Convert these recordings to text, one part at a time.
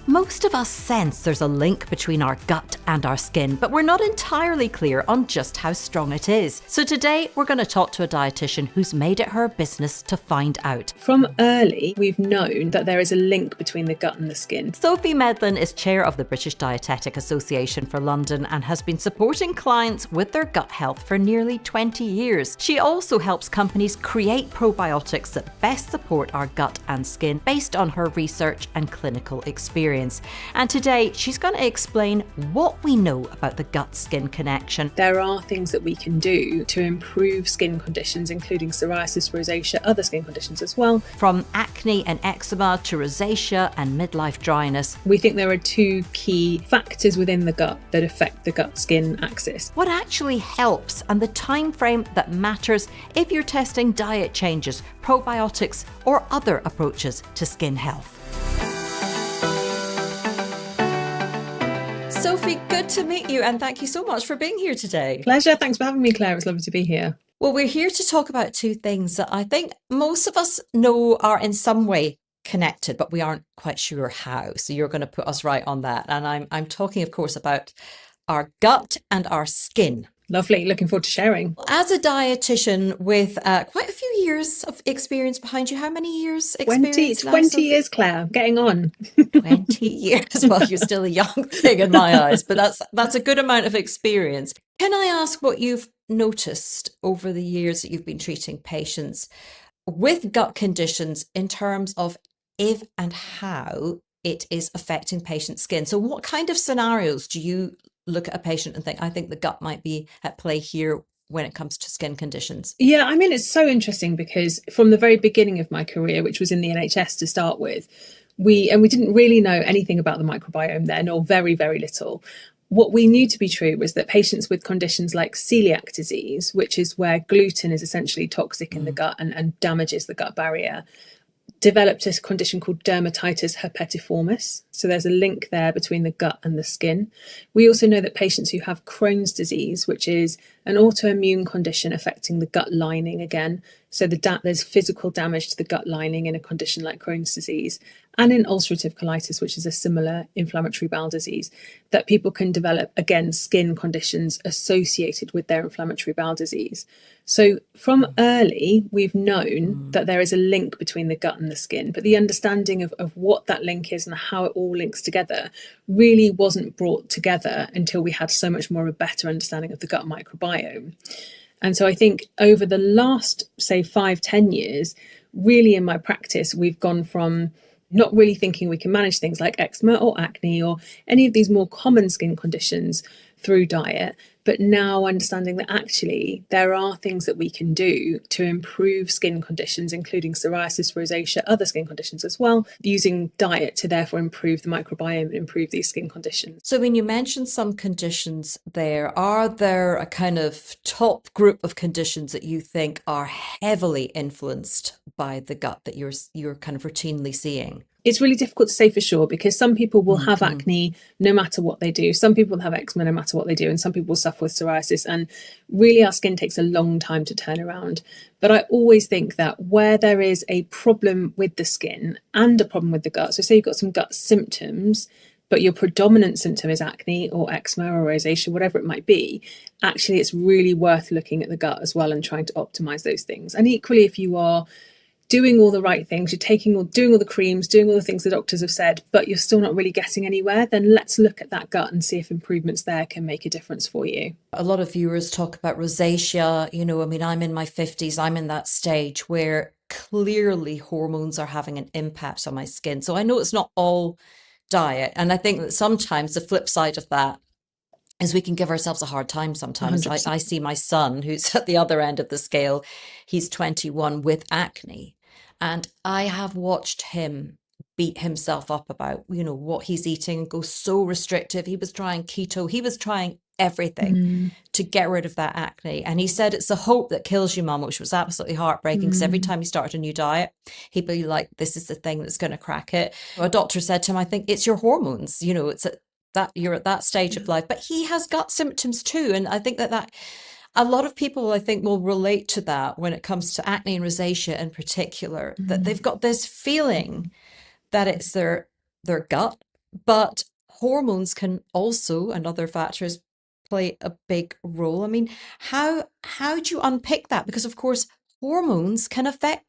Most of us sense there's a link between our gut and our skin, but we're not entirely clear on just how strong it is. So today we're going to talk to a dietitian who's made it her business to find out. From early, we've known that there is a link between the gut and the skin. Sophie Medlin is chair of the British Dietetic Association for London and has been supporting clients with their gut health for nearly 20 years. She also helps companies create probiotics that best support our gut and skin based on her research and clinical experience. And today she's going to explain what we know about the gut-skin connection. There are things that we can do to improve skin conditions, including psoriasis, rosacea, other skin conditions as well. From acne and eczema to rosacea and midlife dryness. We think there are two key factors within the gut that affect the gut-skin axis. What actually helps and the time frame that matters if you're testing diet changes, probiotics or other approaches to skin health. Sophie, good to meet you and thank you so much for being here today. Pleasure. Thanks for having me, Claire. It's lovely to be here. Well, we're here to talk about two things that I think most of us know are in some way connected, but we aren't quite sure how. So you're going to put us right on that. And I'm talking, of course, about our gut and our skin. Lovely. Looking forward to sharing. As a dietitian with quite a few years of experience behind you, how many years experience? 20 years, Claire. Getting on. 20 years. Well, you're still a young thing in my eyes, but that's a good amount of experience. Can I ask what you've noticed over the years that you've been treating patients with gut conditions in terms of if and how it is affecting patients' skin? So what kind of scenarios do you look at a patient and think, I think the gut might be at play here when it comes to skin conditions? Yeah, I mean, it's so interesting because from the very beginning of my career, which was in the NHS to start with, we didn't really know anything about the microbiome then, or very, very little. What we knew to be true was that patients with conditions like celiac disease, which is where gluten is essentially toxic in the gut and damages the gut barrier, developed a condition called dermatitis herpetiformis. So there's a link there between the gut and the skin. We also know that patients who have Crohn's disease, which is an autoimmune condition affecting the gut lining again, so there's physical damage to the gut lining in a condition like Crohn's disease, and in ulcerative colitis, which is a similar inflammatory bowel disease, that people can develop, again, skin conditions associated with their inflammatory bowel disease. So from early, we've known that there is a link between the gut and the skin, but the understanding of what that link is and how it all links together really wasn't brought together until we had so much more of a better understanding of the gut microbiome. And so I think over the last, say, 5-10 years, really in my practice, we've gone from not really thinking we can manage things like eczema or acne or any of these more common skin conditions through diet, but now understanding that actually there are things that we can do to improve skin conditions, including psoriasis, rosacea, other skin conditions as well, using diet to therefore improve the microbiome and improve these skin conditions. So when you mentioned some conditions there, are there a kind of top group of conditions that you think are heavily influenced by the gut that you're kind of routinely seeing? It's really difficult to say for sure because some people will have acne no matter what they do. Some people will have eczema no matter what they do. And some people suffer with psoriasis. And really our skin takes a long time to turn around. But I always think that where there is a problem with the skin and a problem with the gut, so say you've got some gut symptoms, but your predominant symptom is acne or eczema or rosacea, whatever it might be, actually it's really worth looking at the gut as well and trying to optimize those things. And equally, if you are doing all the right things, you're doing all the creams, doing all the things the doctors have said, but you're still not really getting anywhere, then let's look at that gut and see if improvements there can make a difference for you. A lot of viewers talk about rosacea. I'm in my 50s, I'm in that stage where clearly hormones are having an impact on my skin. So I know it's not all diet. And I think that sometimes the flip side of that is we can give ourselves a hard time sometimes. I see my son, who's at the other end of the scale. He's 21 with acne. And I have watched him beat himself up about, what he's eating and go so restrictive. He was trying keto. He was trying everything to get rid of that acne. And he said, it's the hope that kills you, Mum, which was absolutely heartbreaking because every time he started a new diet, he'd be like, this is the thing that's going to crack it. A doctor said to him, I think it's your hormones, it's that you're at that stage of life. But he has gut symptoms too. And I think that a lot of people, I think, will relate to that when it comes to acne and rosacea in particular, that they've got this feeling that it's their gut But hormones can also, and other factors, play a big role. I mean, how do you unpick that? Because of course, hormones can affect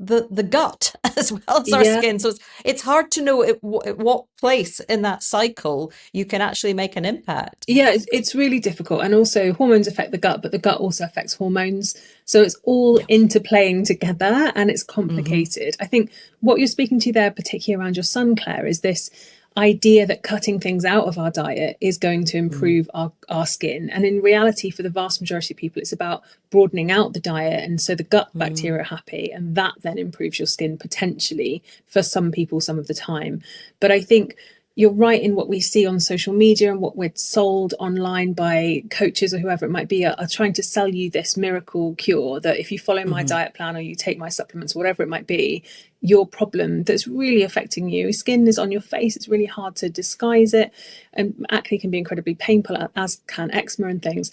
the gut as well as our Yeah. skin. So it's hard to know at what place in that cycle you can actually make an impact. Yeah, it's really difficult. And also, hormones affect the gut, but the gut also affects hormones. So it's all Yeah. interplaying together and it's Hmm. complicated. I think what you're speaking to there, particularly around your son, Claire, is this idea that cutting things out of our diet is going to Mm. improve our skin. And in reality, for the vast majority of people, it's about broadening out the diet. And so the gut Mm. bacteria are happy, and that then improves your skin potentially for some people some of the time. But I think you're right in what we see on social media and what we're sold online by coaches or whoever it might be are trying to sell you this miracle cure that if you follow my Hmm. diet plan or you take my supplements, whatever it might be, your problem that's really affecting you. Skin is on your face, it's really hard to disguise it. And acne can be incredibly painful, as can eczema and things.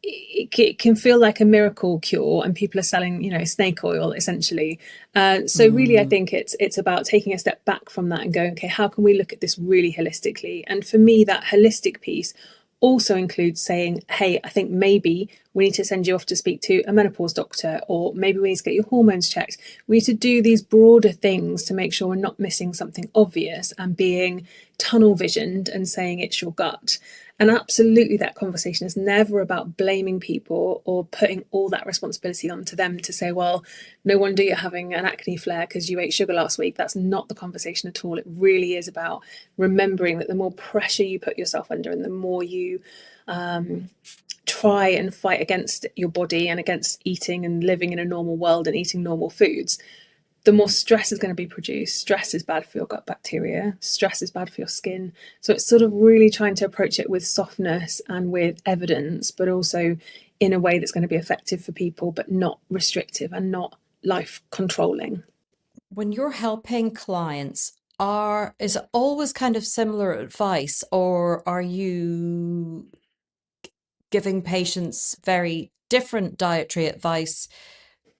It can feel like a miracle cure, and people are selling, snake oil essentially. So really, I Mm. think it's about taking a step back from that and going, okay, how can we look at this really holistically? And for me, that holistic piece also includes saying, hey, I think maybe we need to send you off to speak to a menopause doctor, or maybe we need to get your hormones checked. We need to do these broader things to make sure we're not missing something obvious and being tunnel visioned and saying it's your gut. And absolutely, that conversation is never about blaming people or putting all that responsibility onto them to say, well, no wonder you're having an acne flare because you ate sugar last week. That's not the conversation at all. It really is about remembering that the more pressure you put yourself under and the more you try and fight against your body and against eating and living in a normal world and eating normal foods, the more stress is going to be produced. Stress is bad for your gut bacteria. Stress is bad for your skin. So it's sort of really trying to approach it with softness and with evidence, but also in a way that's going to be effective for people, but not restrictive and not life controlling. When you're helping clients, is it always kind of similar advice, or are you giving patients very different dietary advice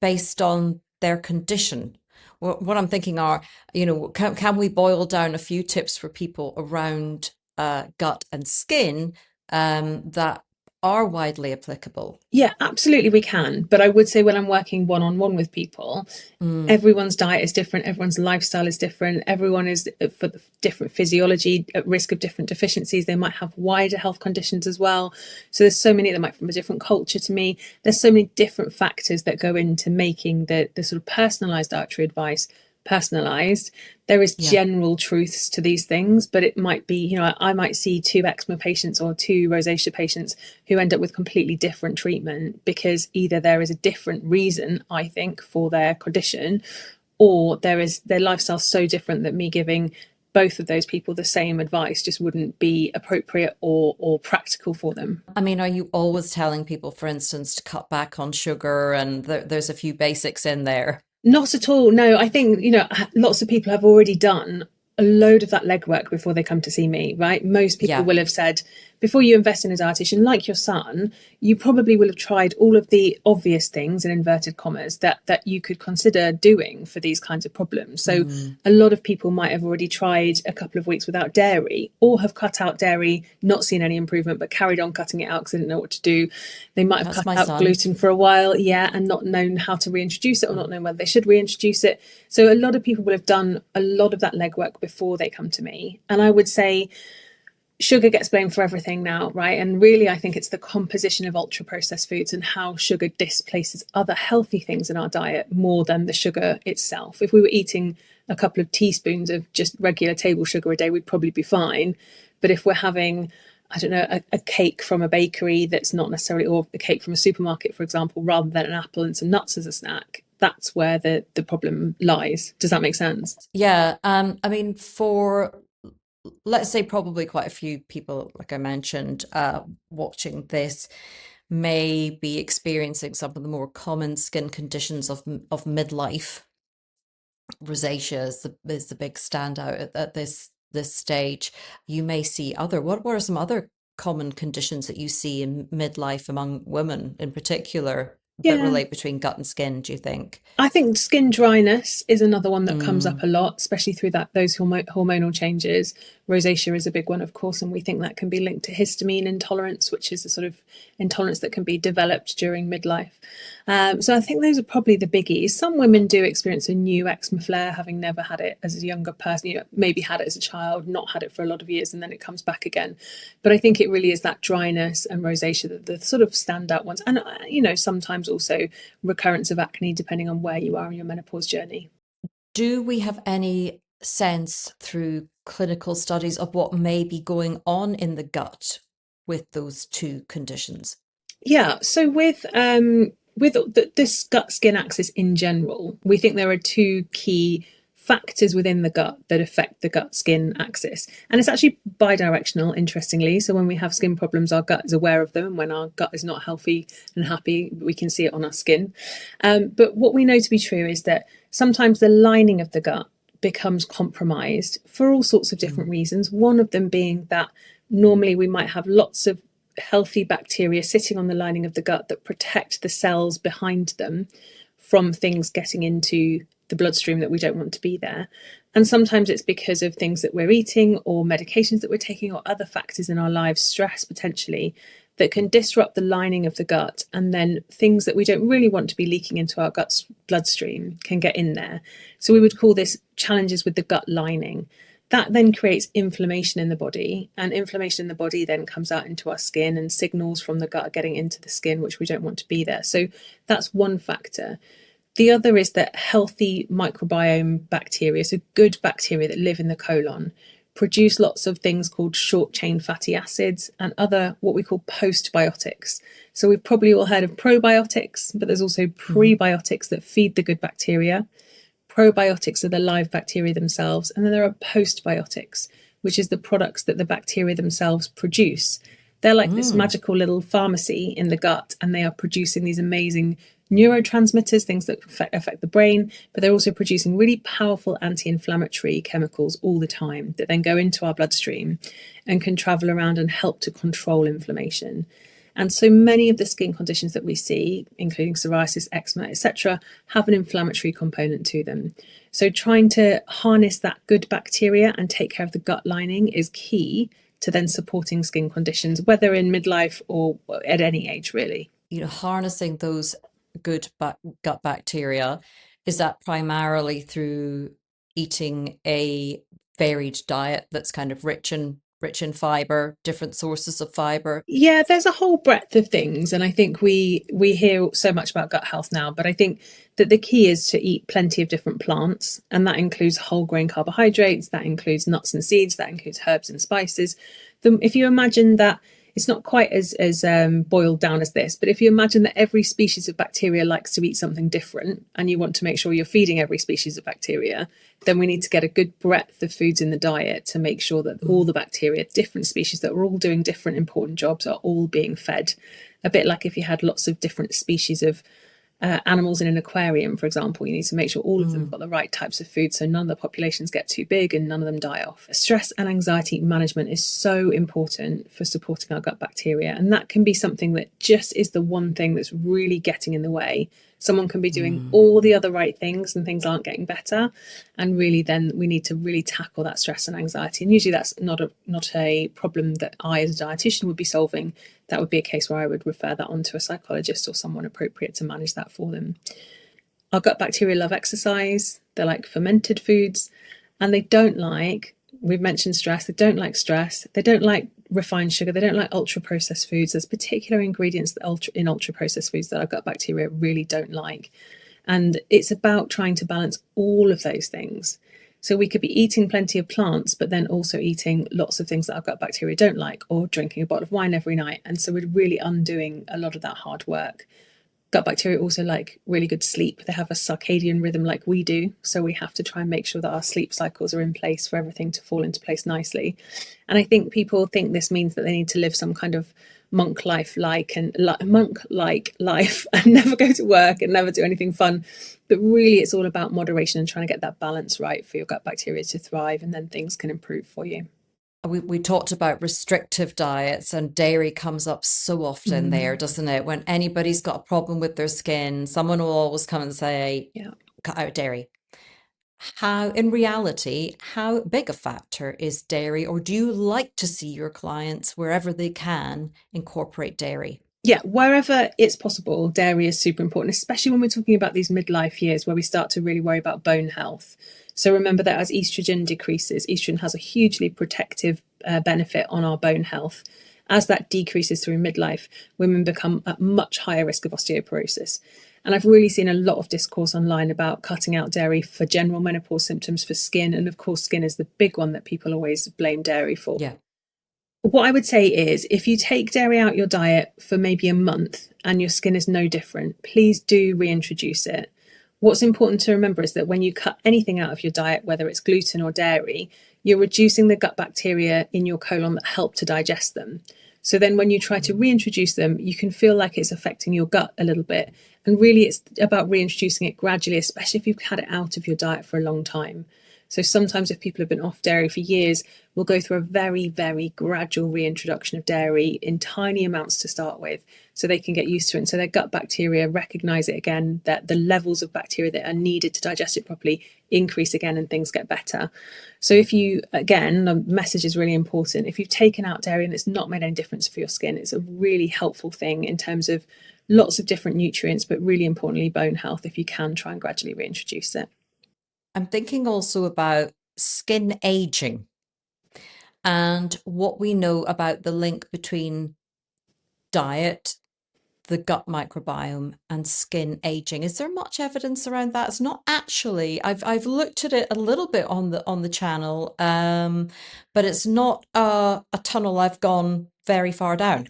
based on their condition? What I'm thinking are, can we boil down a few tips for people around gut and skin that are widely applicable? Yeah, absolutely, we can. But I would say when I'm working one on one with people, Mm. everyone's diet is different, everyone's lifestyle is different, everyone is for different physiology at risk of different deficiencies. They might have wider health conditions as well. So there's so many that might from a different culture to me. There's so many different factors that go into making the sort of personalized dietary advice personalized. There is Yeah. general truths to these things, but it might be, I might see two eczema patients or two rosacea patients who end up with completely different treatment because either there is a different reason, I think, for their condition, or their lifestyle so different that me giving both of those people the same advice just wouldn't be appropriate or practical for them. I mean, are you always telling people, for instance, to cut back on sugar and there's a few basics in there? Not at all. No, I think, lots of people have already done a load of that legwork before they come to see me, right? Most people Yeah. will have said, before you invest in a dietitian like your son, you probably will have tried all of the obvious things in inverted commas that you could consider doing for these kinds of problems. So Mm. a lot of people might have already tried a couple of weeks without dairy or have cut out dairy, not seen any improvement, but carried on cutting it out because they didn't know what to do. They might have That's cut my out son. gluten for a while, yeah, and not known how to reintroduce it or not known whether they should reintroduce it. So a lot of people will have done a lot of that legwork before they come to me. And I would say sugar gets blamed for everything now, right? And really, I think it's the composition of ultra processed foods and how sugar displaces other healthy things in our diet more than the sugar itself. If we were eating a couple of teaspoons of just regular table sugar a day, we'd probably be fine. But if we're having, I don't know, a cake from a bakery that's not necessarily, or a cake from a supermarket, for example, rather than an apple and some nuts as a snack, that's where the problem lies. Does that make sense? Yeah. I mean, let's say probably quite a few people, like I mentioned, watching this may be experiencing some of the more common skin conditions of midlife. Rosacea is the big standout at this stage. You may see what are some other common conditions that you see in midlife among women in particular that Yeah. relate between gut and skin, do you think? I think skin dryness is another one that comes up Mm. a lot, especially through those hormonal changes. Rosacea is a big one, of course, and we think that can be linked to histamine intolerance, which is a sort of intolerance that can be developed during midlife. So I think those are probably the biggies. Some women do experience a new eczema flare, having never had it as a younger person, maybe had it as a child, not had it for a lot of years, and then it comes back again. But I think it really is that dryness and rosacea that the sort of standout ones. And, sometimes also recurrence of acne, depending on where you are in your menopause journey. Do we have any sense through clinical studies of what may be going on in the gut with those two conditions? Yeah, so with this gut skin axis in general, we think there are two key factors within the gut that affect the gut skin axis, and it's actually bidirectional, interestingly. So when we have skin problems, our gut is aware of them. When our gut is not healthy and happy, we can see it on our skin. But what we know to be true is that sometimes the lining of the gut becomes compromised for all sorts of different reasons. One of them being that normally we might have lots of healthy bacteria sitting on the lining of the gut that protect the cells behind them from things getting into the bloodstream that we don't want to be there. And sometimes it's because of things that we're eating or medications that we're taking or other factors in our lives, stress potentially, that can disrupt the lining of the gut, and then things that we don't really want to be leaking into our gut's bloodstream can get in there. So we would call this challenges with the gut lining. That then creates inflammation in the body, and inflammation in the body then comes out into our skin, and signals from the gut are getting into the skin, which we don't want to be there. So that's one factor. The other is that healthy microbiome bacteria, so good bacteria that live in the colon, produce lots of things called short chain fatty acids and other what we call postbiotics. So we've probably all heard of probiotics, but there's also prebiotics that feed the good bacteria. Probiotics are the live bacteria themselves, and then there are postbiotics, which is the products that the bacteria themselves produce. They're like this magical little pharmacy in the gut, and they are producing these amazing neurotransmitters, things that affect the brain, but they're also producing really powerful anti-inflammatory chemicals all the time that then go into our bloodstream and can travel around and help to control inflammation. And so many of the skin conditions that we see, including psoriasis, eczema, etc., have an inflammatory component to them. So trying to harness that good bacteria and take care of the gut lining is key to then supporting skin conditions, whether in midlife or at any age, really. Harnessing those good gut bacteria, is that primarily through eating a varied diet that's kind of rich in fiber, different sources of fiber? Yeah, there's a whole breadth of things, and I think we hear so much about gut health now, but I think that the key is to eat plenty of different plants, and that includes whole grain carbohydrates, that includes nuts and seeds, that includes herbs and spices. If you imagine that, it's not quite as boiled down as this, but if you imagine that every species of bacteria likes to eat something different, and you want to make sure you're feeding every species of bacteria, then we need to get a good breadth of foods in the diet to make sure that all the bacteria, different species that are all doing different important jobs, are all being fed. A bit like if you had lots of different species of animals in an aquarium, for example, you need to make sure all of them have got the right types of food so none of the populations get too big and none of them die off. Stress and anxiety management is so important for supporting our gut bacteria, and that can be something that just is the one thing that's really getting in the way. Someone can be doing all the other right things and things aren't getting better, and really then we need to really tackle that stress and anxiety. And usually that's not a problem that I as a dietitian would be solving. That would be a case where I would refer that on to a psychologist or someone appropriate to manage that for them. Our gut bacteria love exercise, they like fermented foods, and they don't like, we've mentioned stress, they don't like stress, they don't like refined sugar, they don't like ultra processed foods. There's particular ingredients in ultra processed foods that our gut bacteria really don't like. And it's about trying to balance all of those things. So we could be eating plenty of plants, but then also eating lots of things that our gut bacteria don't like, or drinking a bottle of wine every night. And so we're really undoing a lot of that hard work. Gut bacteria also like really good sleep. They have a circadian rhythm like we do. So we have to try and make sure that our sleep cycles are in place for everything to fall into place nicely. And I think people think this means that they need to live some kind of monk life like life and never go to work and never do anything fun. But really it's all about moderation and trying to get that balance right for your gut bacteria to thrive, and then things can improve for you. We talked about restrictive diets, and dairy comes up so often there, doesn't it? When anybody's got a problem with their skin, someone will always come and say, Yeah. cut out dairy. how, in reality, how big a factor is dairy, or do you like to see your clients wherever they can incorporate dairy? Yeah, wherever it's possible, dairy is super important, especially when we're talking about these midlife years where we start to really worry about bone health. So remember that as estrogen decreases, estrogen has a hugely protective benefit on our bone health. As that decreases through midlife, women become at much higher risk of osteoporosis. And I've really seen a lot of discourse online about cutting out dairy for general menopause symptoms for skin. And of course, skin is the big one that people always blame dairy for. Yeah. What I would say is if you take dairy out your diet for maybe a month and your skin is no different, please do reintroduce it. What's important to remember is that when you cut anything out of your diet, whether it's gluten or dairy, you're reducing the gut bacteria in your colon that help to digest them. So then when you try to reintroduce them, you can feel like it's affecting your gut a little bit. And really, it's about reintroducing it gradually, especially if you've had it out of your diet for a long time. So sometimes if people have been off dairy for years, we'll go through a very, very gradual reintroduction of dairy in tiny amounts to start with so they can get used to it. And so their gut bacteria recognize it again, that the levels of bacteria that are needed to digest it properly increase again and things get better. So if you, again, the message is really important. If you've taken out dairy and it's not made any difference for your skin, it's a really helpful thing in terms of lots of different nutrients, but really importantly, bone health, if you can try and gradually reintroduce it. I'm thinking also about skin aging and what we know about the link between diet, the gut microbiome, and skin aging. Is there much evidence around that? It's not actually. I've looked at it a little bit on the channel, but it's not a tunnel I've gone very far down.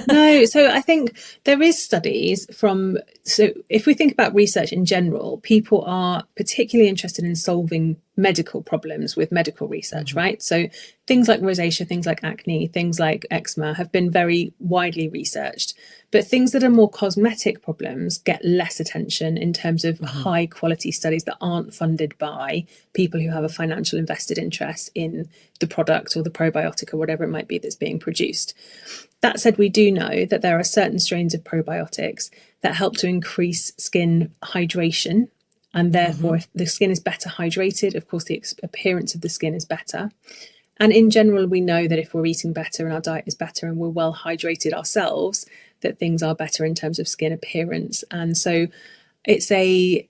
No, so I think there is studies from, so if we think about research in general, people are particularly interested in solving medical problems with medical research, Mhm. right? So things like rosacea, things like acne, things like eczema have been very widely researched. But things that are more cosmetic problems get less attention in terms of Mhm. high quality studies that aren't funded by people who have a financial invested interest in the product or the probiotic or whatever it might be that's being produced. That said, we do know that there are certain strains of probiotics that help to increase skin hydration. And therefore, Mhm. if the skin is better hydrated, of course, the appearance of the skin is better. And in general, we know that if we're eating better and our diet is better and we're well hydrated ourselves, that things are better in terms of skin appearance. And so it's a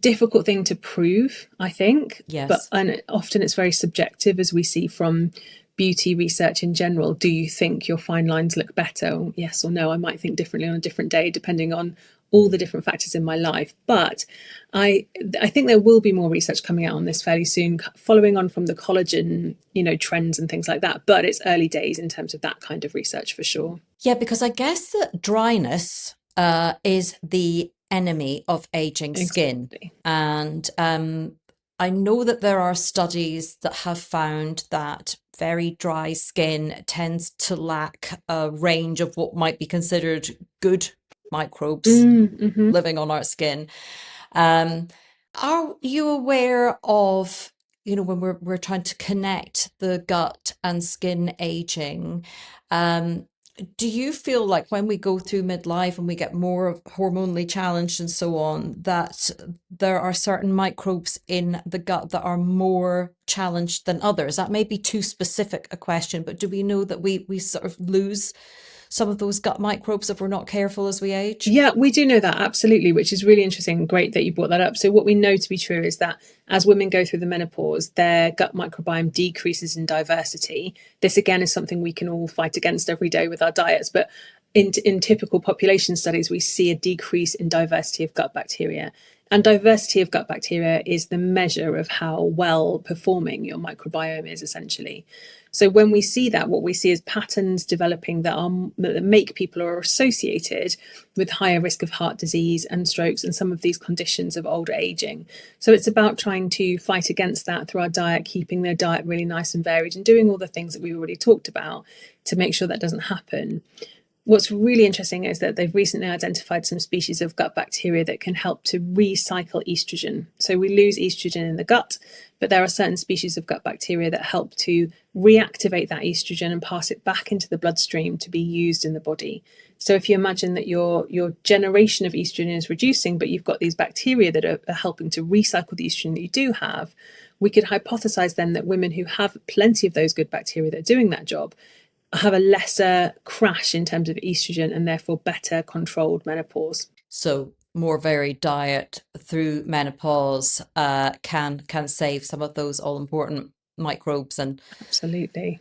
difficult thing to prove, I think, but Yes. and often it's very subjective, as we see from beauty research in general. Do you think your fine lines look better? Yes or no. I might think differently on a different day, depending on all the different factors in my life. But I think there will be more research coming out on this fairly soon, following on from the collagen, trends and things like that. But it's early days in terms of that kind of research for sure. Yeah, because I guess that dryness is the enemy of aging skin. Exactly. And I know that there are studies that have found that very dry skin tends to lack a range of what might be considered good microbes Mm-hmm. living on our skin. Um, are you aware of, when we're trying to connect the gut and skin aging, um, do you feel like when we go through midlife and we get more hormonally challenged and so on, that there are certain microbes in the gut that are more challenged than others? That may be too specific a question, but do we know that we sort of lose some of those gut microbes if we're not careful as we age? Yeah, we do know that, absolutely, which is really interesting. Great that you brought that up. So, what we know to be true is that as women go through the menopause, their gut microbiome decreases in diversity. This, again, is something we can all fight against every day with our diets. But in typical population studies, we see a decrease in diversity of gut bacteria. And diversity of gut bacteria is the measure of how well performing your microbiome is, essentially. So when we see that, what we see is patterns developing that make people are associated with higher risk of heart disease and strokes and some of these conditions of older aging. So it's about trying to fight against that through our diet, keeping their diet really nice and varied and doing all the things that we've already talked about to make sure that doesn't happen. What's really interesting is that they've recently identified some species of gut bacteria that can help to recycle estrogen. So we lose estrogen in the gut, but there are certain species of gut bacteria that help to reactivate that estrogen and pass it back into the bloodstream to be used in the body. So if you imagine that your generation of estrogen is reducing, but you've got these bacteria that are helping to recycle the estrogen that you do have, we could hypothesize then that women who have plenty of those good bacteria that are doing that job have a lesser crash in terms of estrogen and therefore better controlled menopause. So more varied diet through menopause can save some of those all important microbes and Absolutely.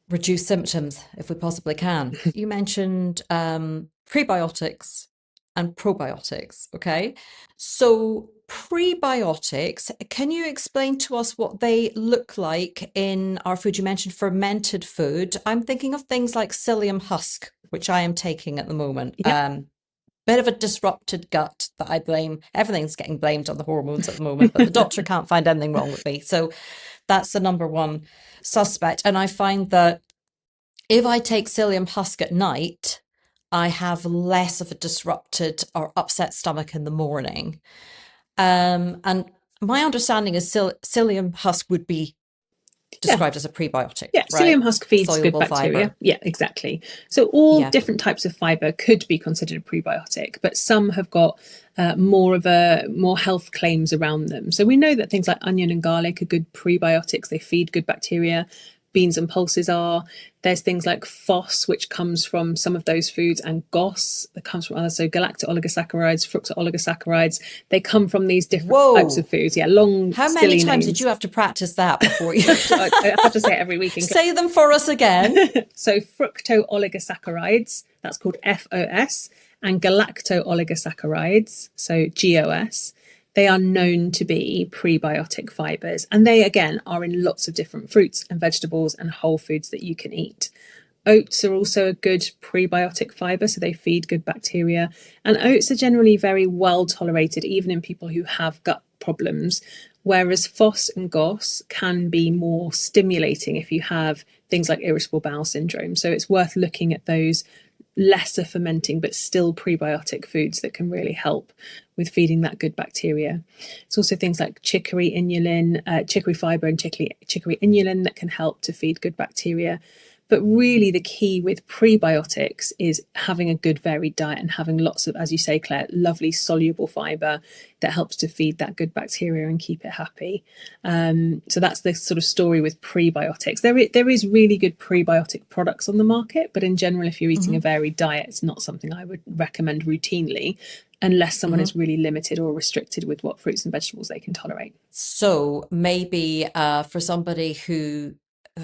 reduce symptoms if we possibly can. You mentioned prebiotics and probiotics. Okay. So prebiotics, can you explain to us what they look like in our food? You mentioned fermented food. I'm thinking of things like psyllium husk, which I am taking at the moment. Yep. Bit of a disrupted gut that I blame. Everything's getting blamed on the hormones at the moment, but the doctor can't find anything wrong with me. So that's the number one suspect. And I find that if I take psyllium husk at night, I have less of a disrupted or upset stomach in the morning. And my understanding is psyllium husk would be Yeah. described as a prebiotic, Yeah, right? psyllium husk feeds good Soluble bacteria. fiber. Yeah, exactly. So all Yeah. different types of fiber could be considered a prebiotic, but some have got more health claims around them. So we know that things like onion and garlic are good prebiotics. They feed good bacteria. Beans and pulses are. There's things like FOS, which comes from some of those foods, and GOS that comes from others. So galacto-oligosaccharides, fructo-oligosaccharides. They come from these different types of Whoa. foods. Yeah, long, How many silly times did names. you have to practice that before you I have to say it every week. say them for us again? So fructo-oligosaccharides, that's called FOS, and galacto-oligosaccharides, so GOS. They are known to be prebiotic fibers, and they again are in lots of different fruits and vegetables and whole foods that you can eat. Oats are also a good prebiotic fiber, so they feed good bacteria. And oats are generally very well tolerated, even in people who have gut problems. Whereas FOS and GOS can be more stimulating if you have things like irritable bowel syndrome. So it's worth looking at those lesser fermenting but still prebiotic foods that can really help with feeding that good bacteria. It's also things like chicory inulin, chicory fiber and chicory inulin that can help to feed good bacteria. But really the key with prebiotics is having a good varied diet and having lots of, as you say, Claire, lovely soluble fiber that helps to feed that good bacteria and keep it happy. So that's the sort of story with prebiotics. There is really good prebiotic products on the market, but in general, if you're eating a varied diet, it's not something I would recommend routinely unless someone is really limited or restricted with what fruits and vegetables they can tolerate. So maybe for somebody who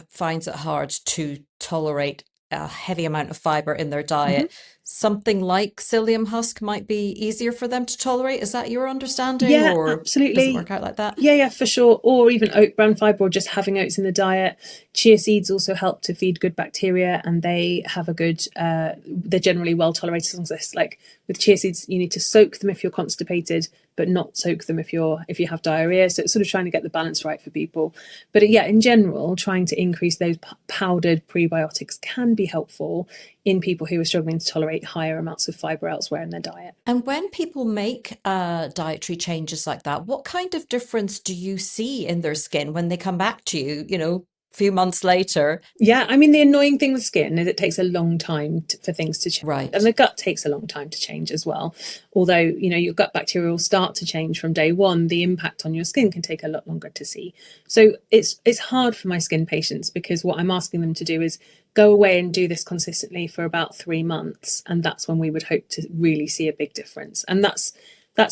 finds it hard to tolerate a heavy amount of fiber in their Mm-hmm. diet, something like psyllium husk might be easier for them to tolerate. Is that your understanding, Yeah, or does it absolutely. work out like that? Yeah, for sure. Or even oat bran fiber, or just having oats in the diet. Chia seeds also help to feed good bacteria, and they have a good. They're generally well tolerated. As long as this, like with chia seeds, you need to soak them if you're constipated, but not soak them if you have diarrhea. So it's sort of trying to get the balance right for people. But yeah, in general, trying to increase those powdered prebiotics can be helpful in people who are struggling to tolerate higher amounts of fiber elsewhere in their diet. And when people make dietary changes like that, what kind of difference do you see in their skin when they come back to you, a few months later? Yeah, I mean, the annoying thing with skin is it takes a long time for things to change. Right. And the gut takes a long time to change as well. Although, your gut bacteria will start to change from day one, the impact on your skin can take a lot longer to see. So it's hard for my skin patients because what I'm asking them to do is go away and do this consistently for about 3 months. And that's when we would hope to really see a big difference. And that's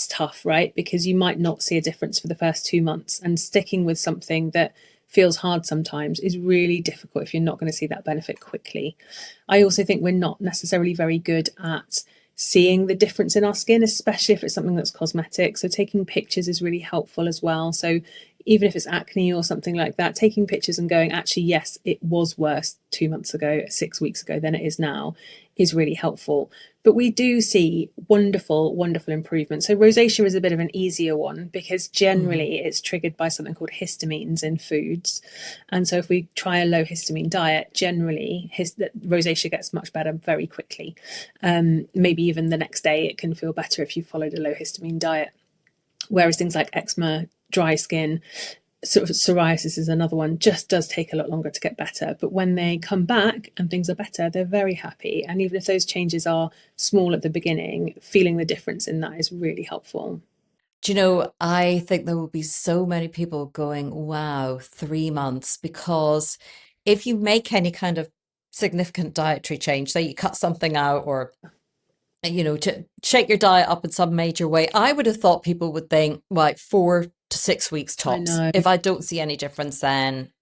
tough, right? Because you might not see a difference for the first 2 months, and sticking with something that feels hard sometimes is really difficult if you're not going to see that benefit quickly. I also think we're not necessarily very good at seeing the difference in our skin, especially if it's something that's cosmetic. So taking pictures is really helpful as well. So even if it's acne or something like that, taking pictures and going, actually, yes, it was worse 2 months ago, 6 weeks ago than it is now, is really helpful. But we do see wonderful, wonderful improvement. So rosacea is a bit of an easier one because generally it's triggered by something called histamines in foods. And so if we try a low histamine diet, generally rosacea gets much better very quickly. Maybe even the next day it can feel better if you followed a low histamine diet. Whereas things like eczema, dry skin, Sort of psoriasis is another one, just does take a lot longer to get better. But when they come back and things are better, they're very happy. And even if those changes are small at the beginning, feeling the difference in that is really helpful. Do you know, I think there will be so many people going, wow, 3 months, because if you make any kind of significant dietary change, say you cut something out or, to shake your diet up in some major way, I would have thought people would think, like 4 to 6 weeks I tops. know. If I don't see any difference, then,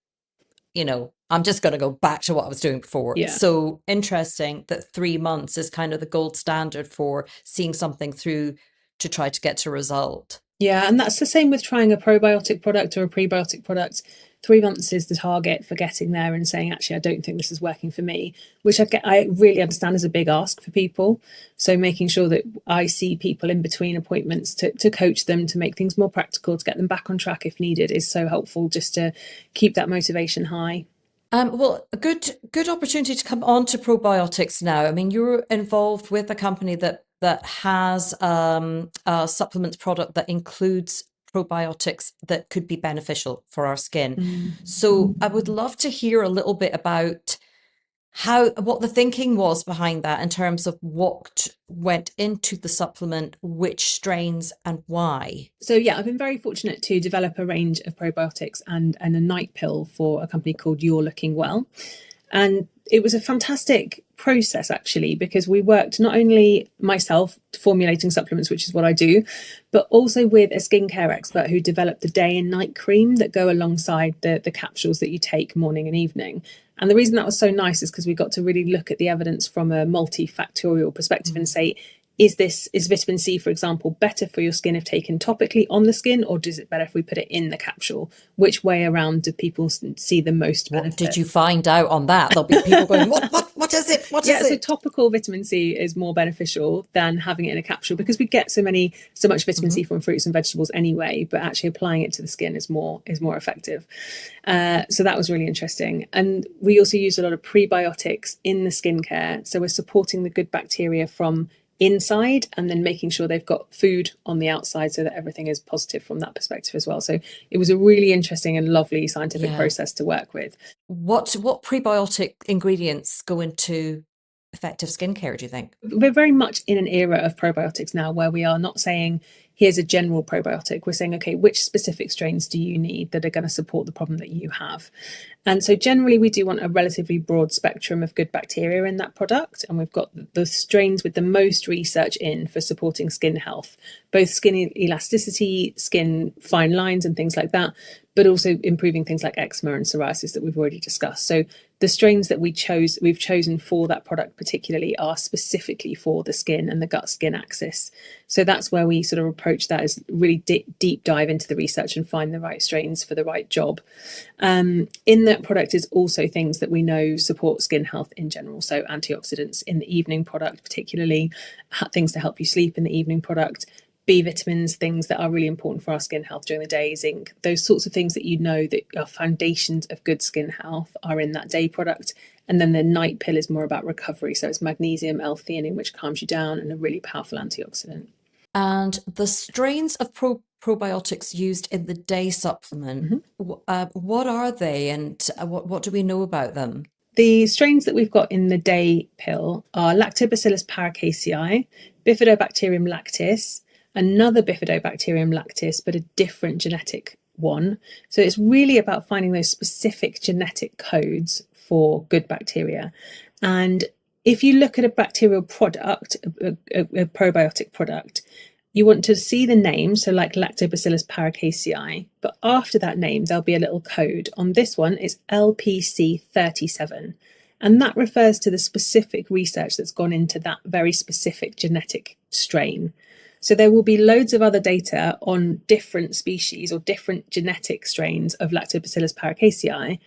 I'm just going to go back to what I was doing before. Yeah. So interesting that 3 months is kind of the gold standard for seeing something through to try to get to a result. Yeah, and that's the same with trying a probiotic product or a prebiotic product. 3 months is the target for getting there and saying, actually, I don't think this is working for me, which I really understand is a big ask for people. So making sure that I see people in between appointments to coach them, to make things more practical, to get them back on track if needed is so helpful just to keep that motivation high. Well, a good opportunity to come on to probiotics now. I mean, you're involved with a company that has a supplement product that includes probiotics that could be beneficial for our skin. Mm. So I would love to hear a little bit about what the thinking was behind that in terms of what went into the supplement, which strains and why. So yeah, I've been very fortunate to develop a range of probiotics and a night pill for a company called You're Looking Well. And it was a fantastic process actually, because we worked not only myself formulating supplements, which is what I do, but also with a skincare expert who developed the day and night cream that go alongside the capsules that you take morning and evening. And the reason that was so nice is because we got to really look at the evidence from a multifactorial perspective and say, is vitamin C, for example, better for your skin if taken topically on the skin, or is it better if we put it in the capsule? Which way around do people see the most What benefit? did you find out on that? There'll be people going, what is it? What Yeah, is so it? topical vitamin C is more beneficial than having it in a capsule because we get so much vitamin C Mhm. from fruits and vegetables anyway. But actually applying it to the skin is more effective. So that was really interesting. And we also use a lot of prebiotics in the skincare. So we're supporting the good bacteria from inside and then making sure they've got food on the outside so that everything is positive from that perspective as well. So it was a really interesting and lovely scientific Yeah. process to work with. What prebiotic ingredients go into effective skincare, do you think? We're very much in an era of probiotics now where we are not saying here's a general probiotic. We're saying, okay, which specific strains do you need that are going to support the problem that you have? And so generally we do want a relatively broad spectrum of good bacteria in that product. And we've got the strains with the most research in for supporting skin health, both skin elasticity, skin fine lines and things like that, but also improving things like eczema and psoriasis that we've already discussed. So the strains that we've chosen for that product particularly are specifically for the skin and the gut skin axis. So that's where we sort of approach that as really deep dive into the research and find the right strains for the right job. In that product is also things that we know support skin health in general. So antioxidants in the evening product, particularly things to help you sleep in the evening product, B vitamins, things that are really important for our skin health during the day, zinc, those sorts of things that you know that are foundations of good skin health are in that day product. And then the night pill is more about recovery. So it's magnesium, L-theanine, which calms you down, and a really powerful antioxidant. And the strains of probiotics used in the day supplement, Mm-hmm. what are they and what do we know about them? The strains that we've got in the day pill are Lactobacillus paracasei, Bifidobacterium lactis, another Bifidobacterium lactis, but a different genetic one. So it's really about finding those specific genetic codes for good bacteria. And if you look at a bacterial product, a probiotic product, you want to see the name, so like Lactobacillus paracasei, but after that name, there'll be a little code. On this one, it's LPC37. And that refers to the specific research that's gone into that very specific genetic strain. So there will be loads of other data on different species or different genetic strains of Lactobacillus paracasei,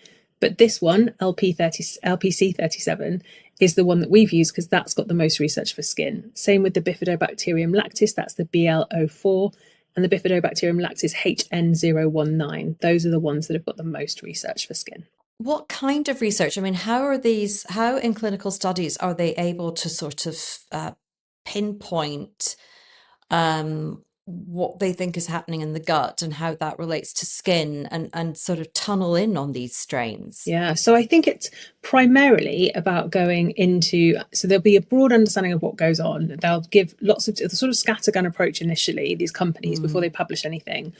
but this one, LPC37, is the one that we've used because that's got the most research for skin. Same with the Bifidobacterium lactis, that's the BL04, and the Bifidobacterium lactis HN019. Those are the ones that have got the most research for skin. What kind of research? I mean, how in clinical studies are they able to sort of pinpoint what they think is happening in the gut and how that relates to skin, and sort of tunnel in on these strains. Yeah, so I think it's primarily about going into, so there'll be a broad understanding of what goes on. They'll give lots of the sort of scattergun approach initially, these companies, before they publish anything.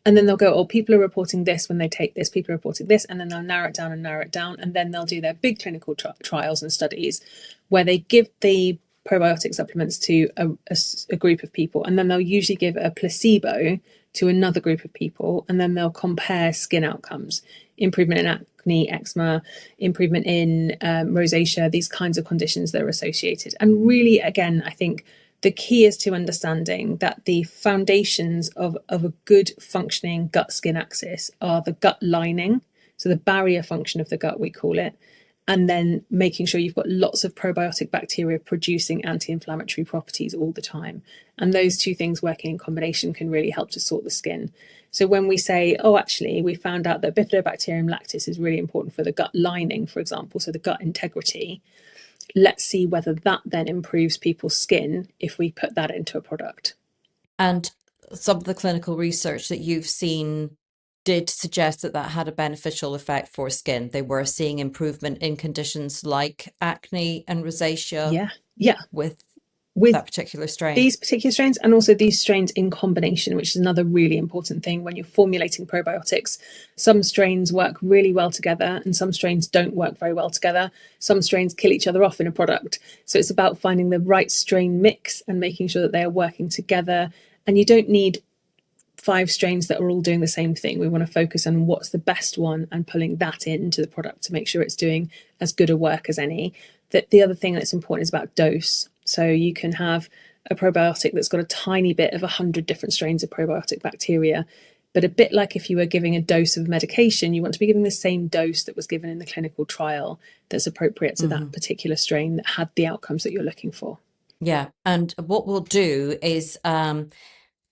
And then they'll go, oh, people are reporting this when they take this, people are reporting this, and then they'll narrow it down and narrow it down. And then they'll do their big clinical trials and studies where they give the probiotic supplements to a group of people, and then they'll usually give a placebo to another group of people, and then they'll compare skin outcomes, improvement in acne, eczema, improvement in rosacea, these kinds of conditions that are associated. And really, again, I think the key is to understanding that the foundations of a good functioning gut skin axis are the gut lining, so the barrier function of the gut, we call it, and then making sure you've got lots of probiotic bacteria producing anti-inflammatory properties all the time. And those two things working in combination can really help to sort the skin. So when we say, oh, actually, we found out that Bifidobacterium lactis is really important for the gut lining, for example, so the gut integrity, let's see whether that then improves people's skin if we put that into a product. And some of the clinical research that you've seen did suggest that that had a beneficial effect for skin. They were seeing improvement in conditions like acne and rosacea with that particular strain. These particular strains, and also these strains in combination, which is another really important thing when you're formulating probiotics. Some strains work really well together and some strains don't work very well together. Some strains kill each other off in a product. So it's about finding the right strain mix and making sure that they are working together. And you don't need 5 strains that are all doing the same thing. We want to focus on what's the best one and pulling that into the product to make sure it's doing as good a work as any. The other thing that's important is about dose. So you can have a probiotic that's got a tiny bit of 100 different strains of probiotic bacteria, but a bit like if you were giving a dose of medication, you want to be giving the same dose that was given in the clinical trial that's appropriate to that particular strain that had the outcomes that you're looking for. Yeah, and what we'll do is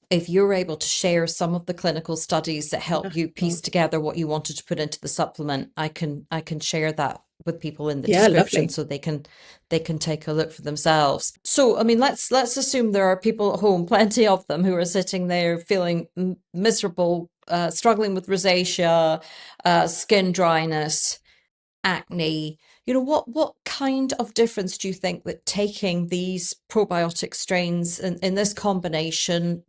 if you're able to share some of the clinical studies that help you piece together what you wanted to put into the supplement, I can share that with people in the description, so they can take a look for themselves. So, I mean, let's assume there are people at home, plenty of them, who are sitting there feeling miserable, struggling with rosacea, skin dryness, acne. You know, what kind of difference do you think that taking these probiotic strains in this combination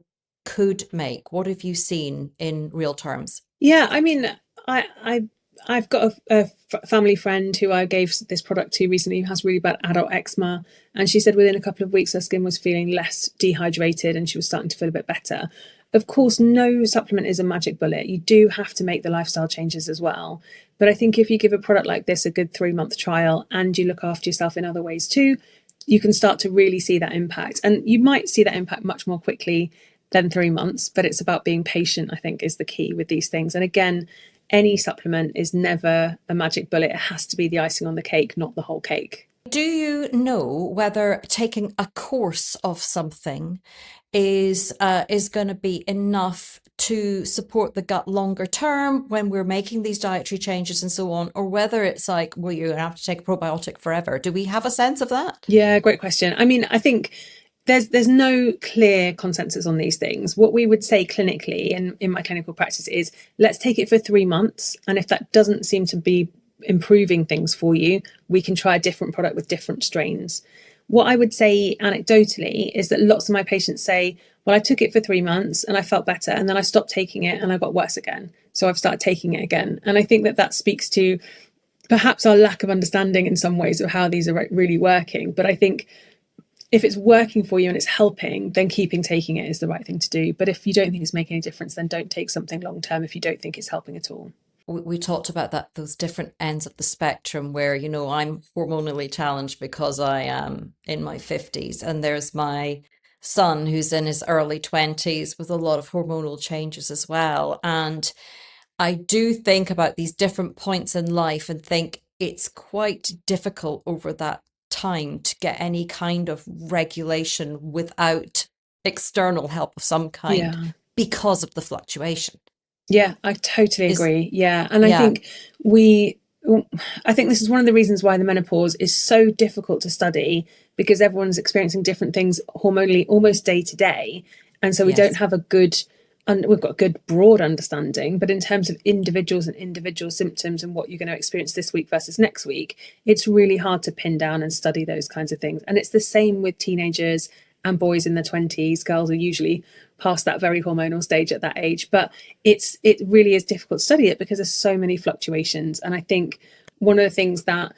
could make? What have you seen in real terms? Yeah, I mean, I've got a family friend who I gave this product to recently who has really bad adult eczema, and she said within a couple of weeks her skin was feeling less dehydrated and she was starting to feel a bit better. Of course, no supplement is a magic bullet. You do have to make the lifestyle changes as well. But I think if you give a product like this a good 3-month trial and you look after yourself in other ways too, you can start to really see that impact. And you might see that impact much more quickly than 3 months, but it's about being patient, I think, is the key with these things. And again, any supplement is never a magic bullet. It has to be the icing on the cake, not the whole cake. Do you know whether taking a course of something is going to be enough to support the gut longer term when we're making these dietary changes and so on, or whether it's like, well, you're gonna have to take a probiotic forever? Do we have a sense of that? Yeah, great question. I mean, I think there's no clear consensus on these things. What we would say clinically and in my clinical practice is, let's take it for 3 months, and if that doesn't seem to be improving things for you, we can try a different product with different strains. What I would say anecdotally is that lots of my patients say, well, I took it for 3 months and I felt better, and then I stopped taking it and I got worse again, so I've started taking it again. And I think that speaks to perhaps our lack of understanding in some ways of how these are really working. But I think if it's working for you and it's helping, then keeping taking it is the right thing to do. But if you don't think it's making any difference, then don't take something long term if you don't think it's helping at all. We talked about those different ends of the spectrum where, you know, I'm hormonally challenged because I am in my 50s, and there's my son who's in his early 20s with a lot of hormonal changes as well. And I do think about these different points in life and think it's quite difficult over that time to get any kind of regulation without external help of some kind because of the fluctuation. Yeah, I totally agree. Yeah. And I think this is one of the reasons why the menopause is so difficult to study, because everyone's experiencing different things hormonally almost day to day. And so we don't Yes. have a good, and we've got a good broad understanding, but in terms of individuals and individual symptoms and what you're going to experience this week versus next week, it's really hard to pin down and study those kinds of things. And it's the same with teenagers and boys in their 20s. Girls are usually past that very hormonal stage at that age, but it really is difficult to study it because there's so many fluctuations. And I think one of the things that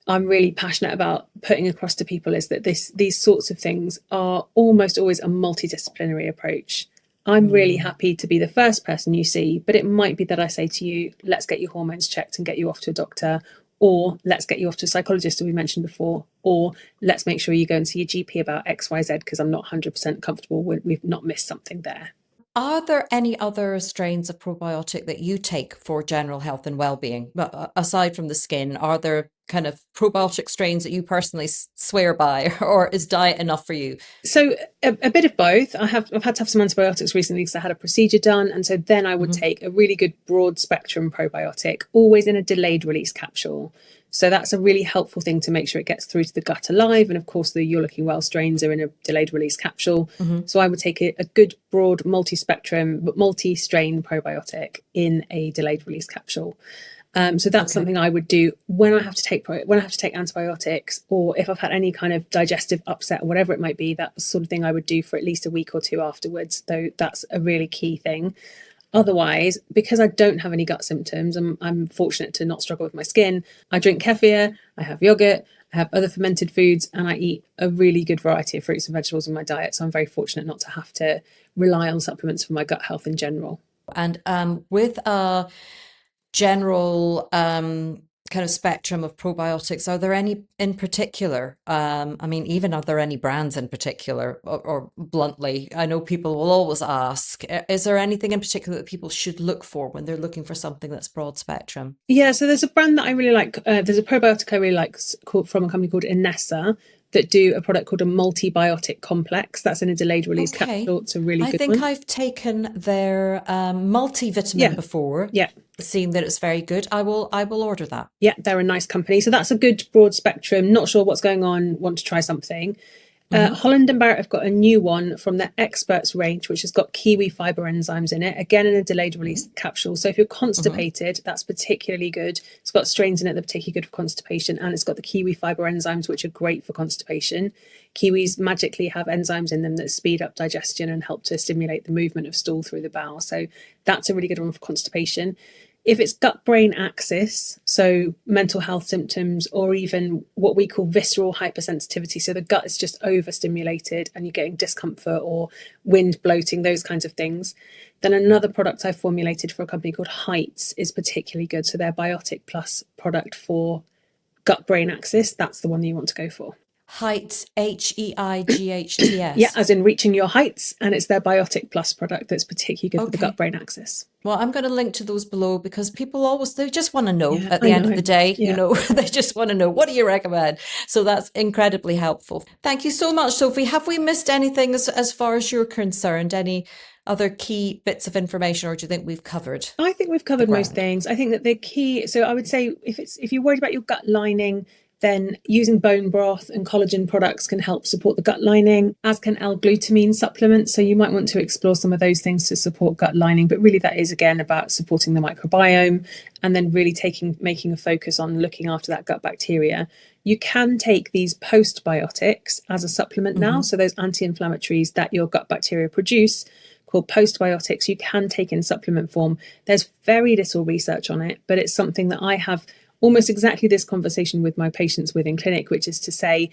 I'm really passionate about putting across to people is that these sorts of things are almost always a multidisciplinary approach. I'm really happy to be the first person you see, but it might be that I say to you, let's get your hormones checked and get you off to a doctor, or let's get you off to a psychologist, as we mentioned before, or let's make sure you go and see your GP about XYZ because I'm not 100% comfortable we've not missed something there. Are there any other strains of probiotic that you take for general health and well-being? But aside from the skin, are there kind of probiotic strains that you personally swear by, or is diet enough for you? So a bit of both. I've had to have some antibiotics recently because I had a procedure done, and so then I would take a really good broad spectrum probiotic, always in a delayed release capsule. So that's a really helpful thing to make sure it gets through to the gut alive. And of course, the You're Looking Well strains are in a delayed release capsule. So I would take a good broad multi-spectrum, but multi-strain probiotic in a delayed release capsule. So that's something I would do when I have to take antibiotics, or if I've had any kind of digestive upset or whatever it might be. That's the sort of thing I would do for at least a week or two afterwards. Though that's a really key thing. Otherwise, because I don't have any gut symptoms, I'm fortunate to not struggle with my skin. I drink kefir, I have yogurt, I have other fermented foods, and I eat a really good variety of fruits and vegetables in my diet. So I'm very fortunate not to have to rely on supplements for my gut health in general. And with a general kind of spectrum of probiotics, are there any in particular? I mean, even are there any brands in particular, or bluntly, I know people will always ask, is there anything in particular that people should look for when they're looking for something that's broad spectrum? Yeah, so there's a brand that I really like. There's a probiotic I really like from a company called Inessa that do a product called a multibiotic complex. That's in a delayed release Okay. capsule. It's a really I good think one. I've taken their multivitamin Yeah, before, yeah, seeing that it's very good. I will order that. yeah. They're a nice company. So that's a good broad spectrum. Not sure what's going on. Want to try something. Holland and Barrett have got a new one from their Experts range, which has got kiwi fiber enzymes in it, again in a delayed release capsule. So if you're constipated, that's particularly good. It's got strains in it that are particularly good for constipation, and it's got the kiwi fiber enzymes, which are great for constipation. Kiwis magically have enzymes in them that speed up digestion and help to stimulate the movement of stool through the bowel. So that's a really good one for constipation. If it's gut brain axis, so mental health symptoms, or even what we call visceral hypersensitivity, so the gut is just overstimulated and you're getting discomfort or wind bloating, those kinds of things, then another product I've formulated for a company called Heights is particularly good. So their Biotic Plus product for gut brain axis, that's the one you want to go for. Heights, Yeah, Heights. as in reaching your heights, and it's their Biotic Plus product that's particularly good for the gut Okay. brain axis. Well, I'm going to link to those below because people always, they just want to know Yeah, at I the end of know. the day, Yeah. they just want to know, what do you recommend? So that's incredibly helpful. Thank you so much, Sophie. Have we missed anything as far as you're concerned? Any other key bits of information, or do you think we've covered I think we've the covered most ground? things. I think that the key, so I would say if you're worried about your gut lining, then using bone broth and collagen products can help support the gut lining, as can L-glutamine supplements. So you might want to explore some of those things to support gut lining. But really, that is again about supporting the microbiome, and then really making a focus on looking after that gut bacteria. You can take these postbiotics as a supplement now. So those anti-inflammatories that your gut bacteria produce, called postbiotics, you can take in supplement form. There's very little research on it, but it's something that I have almost exactly this conversation with my patients with in clinic, which is to say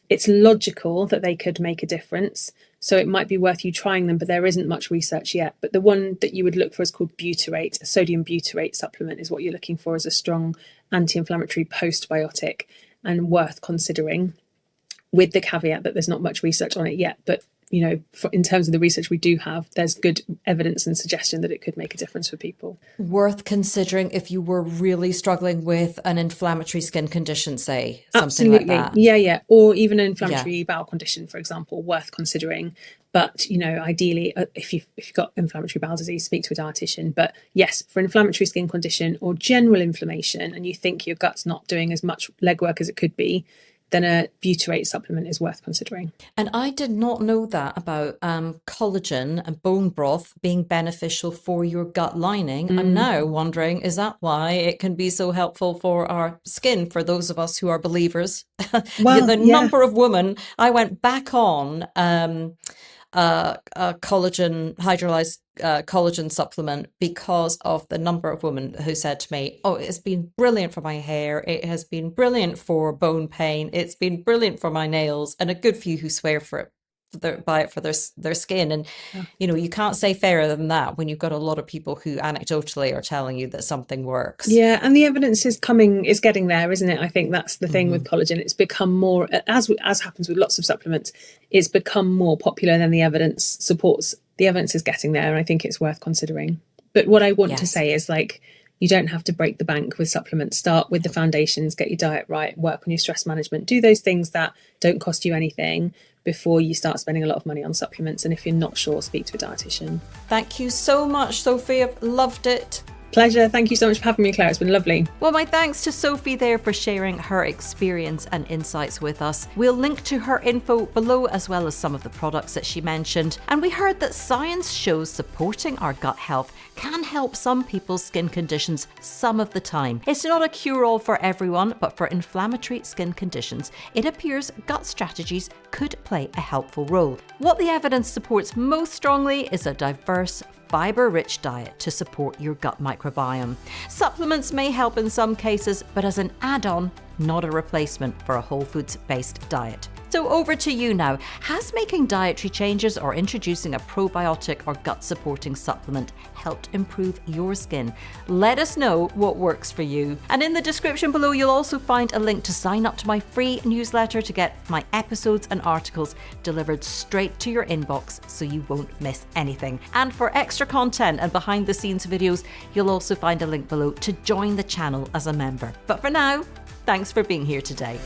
it's logical that they could make a difference. So it might be worth you trying them, but there isn't much research yet. But the one that you would look for is called butyrate. A sodium butyrate supplement is what you're looking for as a strong anti-inflammatory postbiotic, and worth considering, with the caveat that there's not much research on it yet. But in terms of the research we do have, there's good evidence and suggestion that it could make a difference for people. Worth considering if you were really struggling with an inflammatory skin condition, say, something like Absolutely. that. Yeah. Or even an Yeah. inflammatory bowel condition, for example, worth considering. But, ideally, if you've got inflammatory bowel disease, speak to a dietitian. But yes, for inflammatory skin condition or general inflammation, and you think your gut's not doing as much legwork as it could be, then a butyrate supplement is worth considering. And I did not know that about collagen and bone broth being beneficial for your gut lining. I'm now wondering, is that why it can be so helpful for our skin, for those of us who are believers? Well, The yeah. number of women, I went back on collagen, hydrolyzed collagen supplement because of the number of women who said to me, oh, it's been brilliant for my hair, it has been brilliant for bone pain, it's been brilliant for my nails, and a good few who swear for it, buy it for their skin. And you know, you can't say fairer than that when you've got a lot of people who anecdotally are telling you that something works. Yeah, and the evidence is getting there, isn't it? I think that's the thing with collagen. It's become more, as happens with lots of supplements, it's become more popular than the evidence supports. The evidence is getting there, and I think it's worth considering. But what I want to say is, like, you don't have to break the bank with supplements. Start with the foundations, get your diet right, work on your stress management, do those things that don't cost you anything before you start spending a lot of money on supplements. And if you're not sure, speak to a dietitian. Thank you so much, Sophie. I've loved it. Pleasure. Thank you so much for having me, Claire. It's been lovely. Well, my thanks to Sophie there for sharing her experience and insights with us. We'll link to her info below, as well as some of the products that she mentioned. And we heard that science shows supporting our gut health can help some people's skin conditions some of the time. It's not a cure-all for everyone, but for inflammatory skin conditions, it appears gut strategies could play a helpful role. What the evidence supports most strongly is a diverse, fiber-rich diet to support your gut microbiome. Supplements may help in some cases, but as an add-on, not a replacement for a whole foods-based diet. So over to you now. Has making dietary changes or introducing a probiotic or gut-supporting supplement helped improve your skin? Let us know what works for you. And in the description below, you'll also find a link to sign up to my free newsletter to get my episodes and articles delivered straight to your inbox so you won't miss anything. And for extra content and behind-the-scenes videos, you'll also find a link below to join the channel as a member. But for now, thanks for being here today.